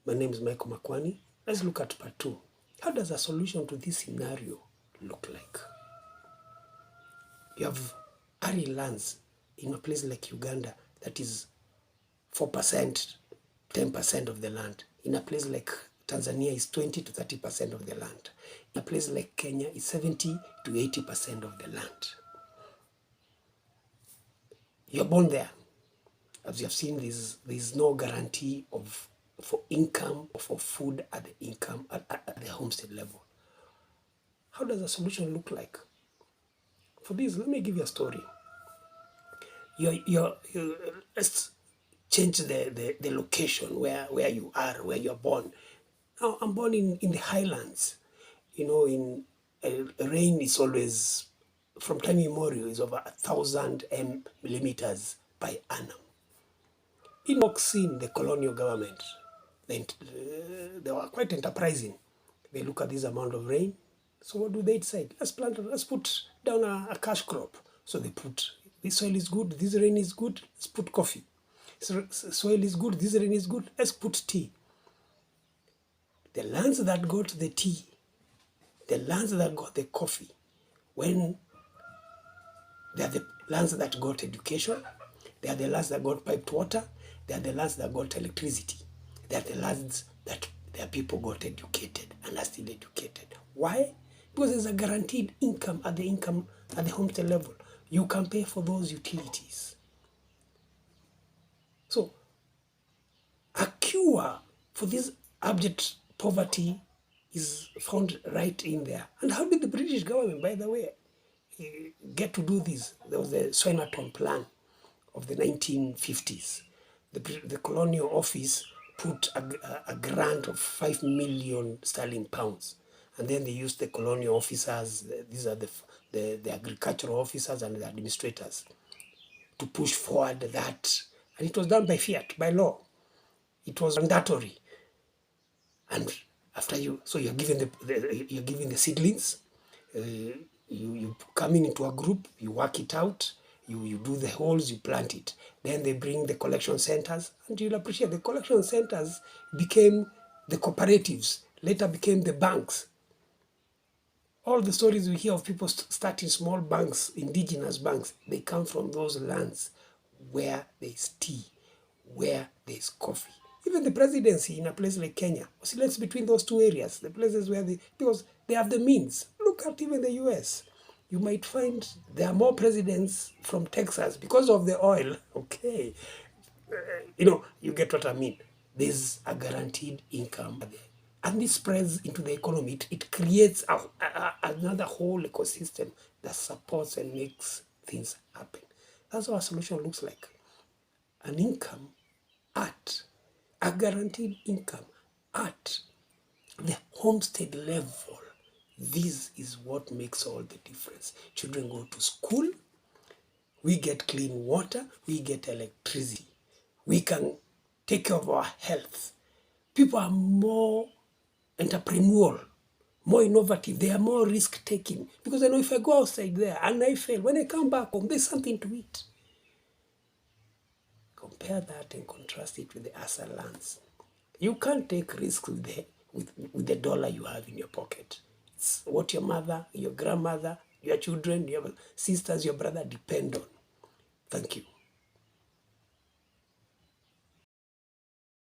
My name is Michael Makwani. Let's look at part 2. How does a solution to this scenario look like? You have arid lands in a place like Uganda that is 4%, 10% of the land. In a place like Tanzania is 20 to 30% of the land. In a place like Kenya is 70 to 80% of the land. You're born there. As you have seen, there's no guarantee for income or for food at the homestead level. How does a solution look like? For this, let me give you a story. Let's change the location where you are, where you're born. Now, I'm born in the highlands. Rain is always, from time immemorial, is over 1,000 millimeters by annum. In Oxin, the colonial government, they were quite enterprising. They look at this amount of rain. So what do they decide? Let's put down a cash crop. So they put, this soil is good, this rain is good, let's put coffee. Soil is good, this rain is good, let's put tea. The lands that got the tea, the lands that got the coffee, when they are the lands that got education, they are the lands that got piped water, they are the lands that got electricity, they are the lands that their people got educated and are still educated. Why? Because there's a guaranteed income at the homestead level. You can pay for those utilities. So a cure for this abject poverty is found right in there. And how did the British government, by the way, get to do this? There was the Swynnerton Plan of the 1950s. The colonial office put a grant of 5 million sterling pounds. And then they used the colonial officers, these are the agricultural officers and the administrators, to push forward that. And it was done by fiat, by law. It was mandatory. And after you're given the seedlings, you come into a group, you work it out, you do the holes, you plant it. Then they bring the collection centers, and you'll appreciate the collection centers became the cooperatives, later became the banks. All the stories we hear of people starting small banks, indigenous banks, they come from those lands where there's tea, where there's coffee. Even the presidency in a place like Kenya oscillates between those two areas, the places because they have the means. Look at even the US. You might find there are more presidents from Texas because of the oil. Okay. You get what I mean. There's a guaranteed income. And this spreads into the economy. It creates another whole ecosystem that supports and makes things happen. That's how a solution looks like. An income at a guaranteed income at the homestead level. This is what makes all the difference. Children go to school, we get clean water, we get electricity, we can take care of our health. People are more entrepreneurial, more innovative, they are more risk-taking. Because I know if I go outside there and I fail, when I come back home, there's something to eat. Compare that and contrast it with the ASA lands. You can't take risks with the dollar you have in your pocket. It's what your mother, your grandmother, your children, your sisters, your brother depend on. Thank you.